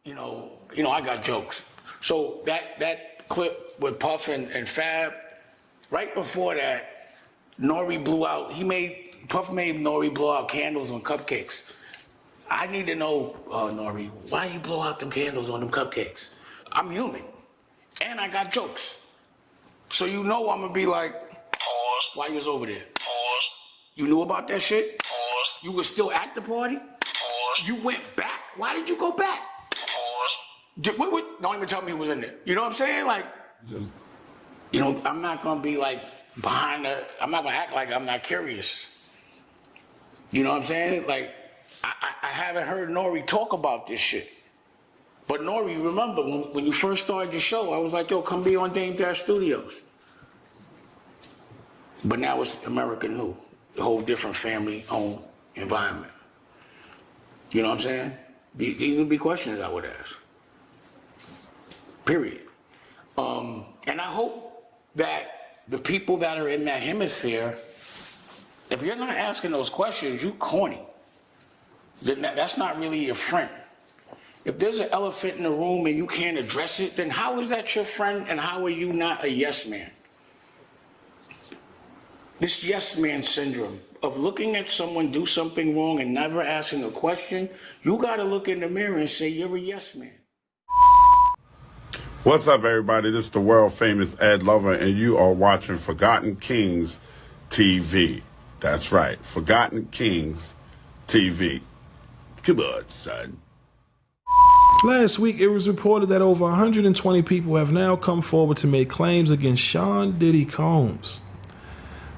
I got jokes. So that clip with Puff and Fab, right before that, N.O.R.E blew out. Puff made N.O.R.E blow out candles on cupcakes. I need to know, N.O.R.E, why you blow out them candles on them cupcakes? I'm human, and I got jokes. So I'm gonna be like, pause. Why you was over there? Pause. You knew about that shit? Pause. You was still at the party? Pause. You went back? Why did you go back? Pause. Don't even tell me who was in there. You know what I'm saying? Like, I'm not gonna be like I'm not gonna act like I'm not curious. You know what I'm saying? Like, I haven't heard N.O.R.E talk about this shit. But N.O.R.E, remember, when you first started your show, I was like, yo, come be on Dame Dash Studios. But now it's America New, a whole different family-owned environment. You know what I'm saying? These would be questions I would ask. Period. And I hope that the people that are in that hemisphere, if you're not asking those questions, you corny. Then that's not really your friend. If there's an elephant in the room and you can't address it, then how is that your friend and how are you not a yes man? This yes man syndrome of looking at someone do something wrong and never asking a question, you gotta look in the mirror and say you're a yes man. What's up, everybody? This is the world famous Ed Lover, and you are watching Forgotten Kings TV. That's right, Forgotten Kings TV. Come on, son. Last week, it was reported that over 120 people have now come forward to make claims against Sean Diddy Combs.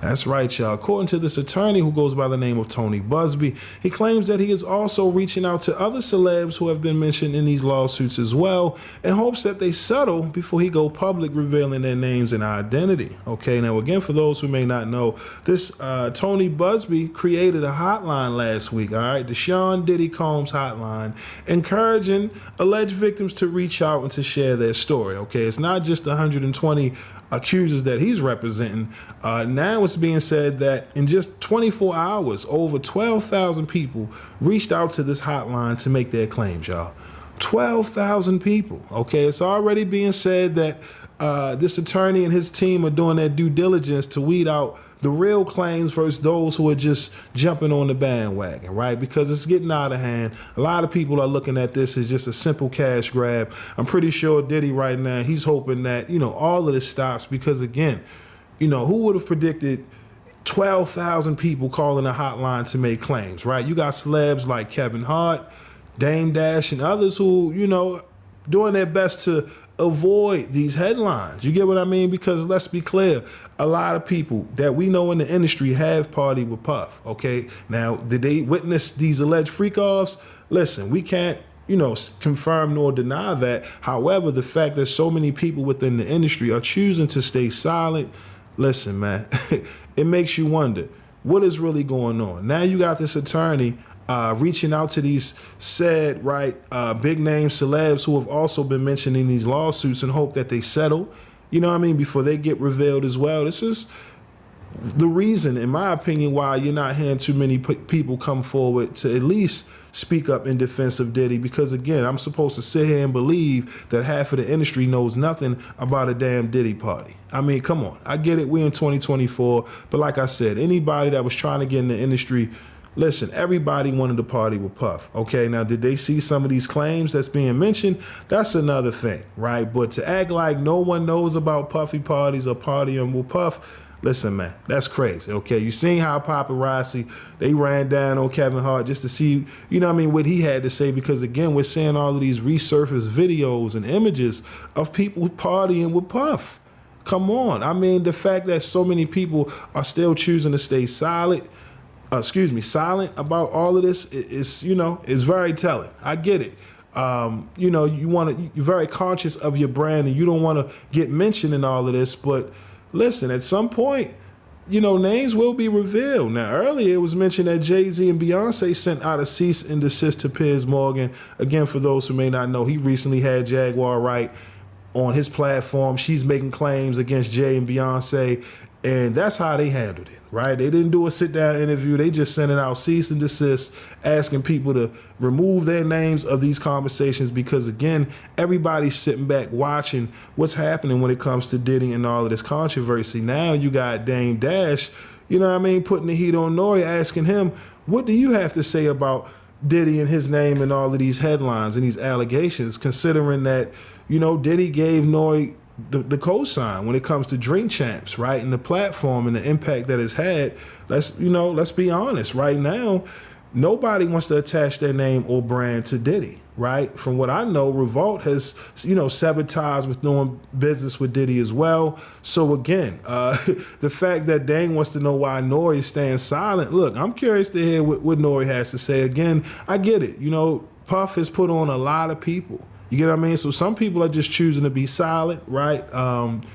That's right, y'all. According to this attorney who goes by the name of Tony Busby, he claims that he is also reaching out to other celebs who have been mentioned in these lawsuits as well, in hopes that they settle before he go public revealing their names and identity. Okay, now again, for those who may not know, this Tony Busby created a hotline last week, all right, the Sean Diddy Combs hotline, encouraging alleged victims to reach out and to share their story. Okay, it's not just the 120 accusers that he's representing. Now it's being said that in just 24 hours, over 12,000 people reached out to this hotline to make their claims, y'all. 12,000 people. Okay, it's already being said that this attorney and his team are doing their due diligence to weed out the real claims versus those who are just jumping on the bandwagon, right? Because it's getting out of hand. A lot of people are looking at this as just a simple cash grab. I'm pretty sure Diddy right now, he's hoping that, all of this stops because, again, who would have predicted 12,000 people calling a hotline to make claims, right? You got celebs like Kevin Hart, Dame Dash, and others who, doing their best to avoid these headlines. You get what I mean? Because let's be clear, a lot of people that we know in the industry have partied with Puff, okay? Now, did they witness these alleged freak-offs? Listen, we can't, confirm nor deny that. However, the fact that so many people within the industry are choosing to stay silent, listen, man, it makes you wonder, what is really going on? Now you got this attorney reaching out to these said, big name celebs who have also been mentioned in these lawsuits in hope that they settle, before they get revealed as well. This is the reason, in my opinion, why you're not hearing too many people come forward to at least speak up in defense of Diddy, because again, I'm supposed to sit here and believe that half of the industry knows nothing about a damn Diddy party. I mean, come on. I get it, we're in 2024, but like I said, anybody that was trying to get in the industry, listen, everybody wanted to party with Puff. Okay, now did they see some of these claims that's being mentioned? That's another thing, right? But to act like no one knows about Puffy parties or partying with Puff, listen, man, that's crazy. Okay, you seen how paparazzi, they ran down on Kevin Hart just to see, what he had to say, because again, we're seeing all of these resurfaced videos and images of people partying with Puff. Come on. I mean, the fact that so many people are still choosing to stay silent about all of this is very telling. I get it. You're very conscious of your brand and you don't want to get mentioned in all of this, but listen, at some point, names will be revealed. Now, earlier it was mentioned that Jay-Z and Beyonce sent out a cease and desist to Piers Morgan. Again, for those who may not know, he recently had Jaguar Wright on his platform. She's making claims against Jay and Beyonce. And that's how they handled it, right? They didn't do a sit-down interview. They just sent it out cease and desist, asking people to remove their names of these conversations because, again, everybody's sitting back watching what's happening when it comes to Diddy and all of this controversy. Now you got Dame Dash, you know what I mean, putting the heat on Nore, asking him, what do you have to say about Diddy and his name and all of these headlines and these allegations, considering that, you know, Diddy gave Nore the cosign when it comes to Drink Champs, right? And the platform and the impact that it's had. Let's be honest. Right now, nobody wants to attach their name or brand to Diddy, right? From what I know, Revolt has, severed ties with doing business with Diddy as well. So again, the fact that Dane wants to know why N.O.R.E is staying silent. Look, I'm curious to hear what N.O.R.E has to say. Again, I get it. Puff has put on a lot of people. You get what I mean? So some people are just choosing to be silent, right?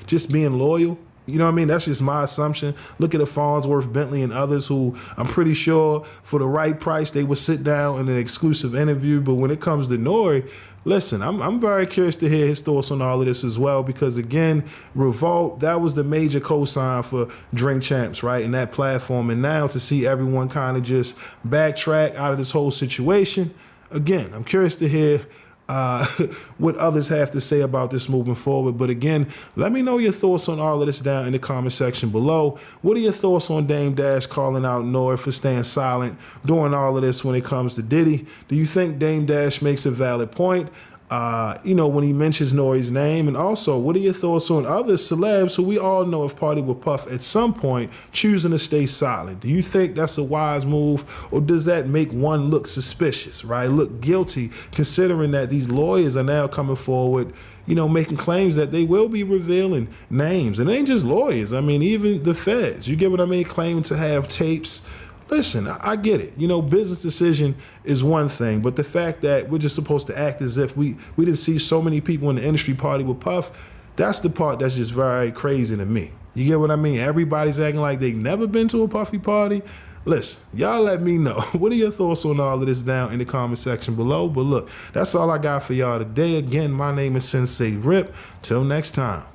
Just being loyal. You know what I mean? That's just my assumption. Look at the Farnsworth, Bentley, and others who I'm pretty sure for the right price, they would sit down in an exclusive interview. But when it comes to Nore, listen, I'm very curious to hear his thoughts on all of this as well, because again, Revolt, that was the major cosign for Drink Champs, right? And that platform. And now to see everyone kind of just backtrack out of this whole situation, again, I'm curious to hear what others have to say about this moving forward. But again, let me know your thoughts on all of this down in the comment section below. What are your thoughts on Dame Dash calling out Nore for staying silent during all of this when it comes to Diddy? Do you think Dame Dash makes a valid point? When he mentions Nore's name? And also, what are your thoughts on other celebs who we all know have partied with Puff at some point choosing to stay silent? Do you think that's a wise move, or does that make one look suspicious, right? Look guilty, considering that these lawyers are now coming forward, making claims that they will be revealing names. And it ain't just lawyers. I mean, even the feds, you get what I mean, claiming to have tapes. Listen, I get it. Business decision is one thing, but the fact that we're just supposed to act as if we didn't see so many people in the industry party with Puff, that's the part that's just very crazy to me. You get what I mean? Everybody's acting like they've never been to a Puffy party. Listen, y'all let me know. What are your thoughts on all of this down in the comment section below? But look, that's all I got for y'all today. Again, my name is SenseiRip. Till next time,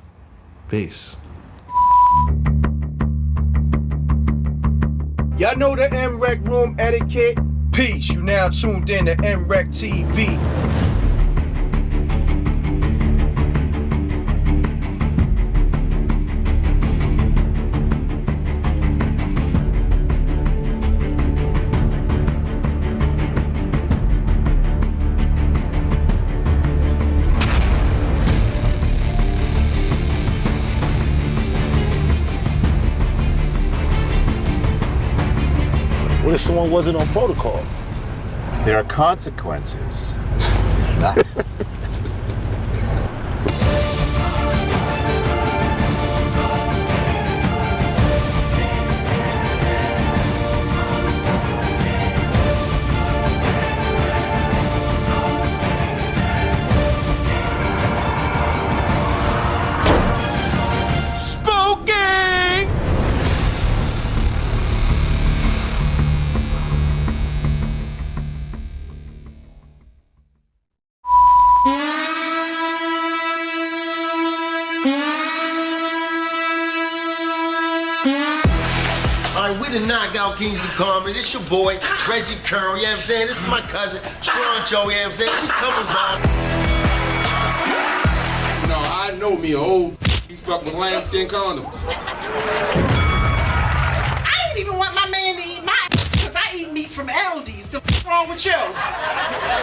peace. Y'all know the N.O.R.E room etiquette. Peace, you now tuned in to N.O.R.E TV. What if someone wasn't on protocol? There are consequences. We the Knockout Kings of Comedy. This your boy, Reggie Curl, you know what I'm saying? This is my cousin, Stroncho, you know what I'm saying? We coming by. No, I know me old. You fuck with lambskin condoms. I ain't even want my man to eat my because I eat meat from Aldi's. The wrong with you?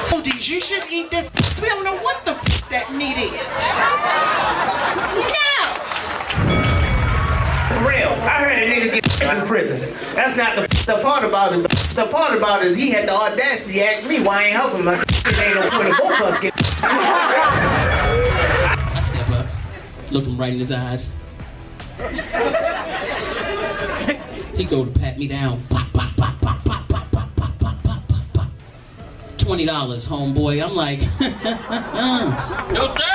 Aldi's, you should eat this. We don't know what the that meat is. No! For real, I heard a nigga get in prison. That's not the part about it. The part about it is he had the audacity to ask me why I ain't helping him. I said, ain't no point in both of us get. I step up, look him right in his eyes. He go to pat me down. Pop, pop, pop, pop, pop, pop, pop, pop, pop, pop, pop. $20, homeboy. I'm like, no sir!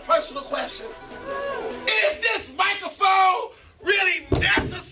Personal question. Is this microphone really necessary?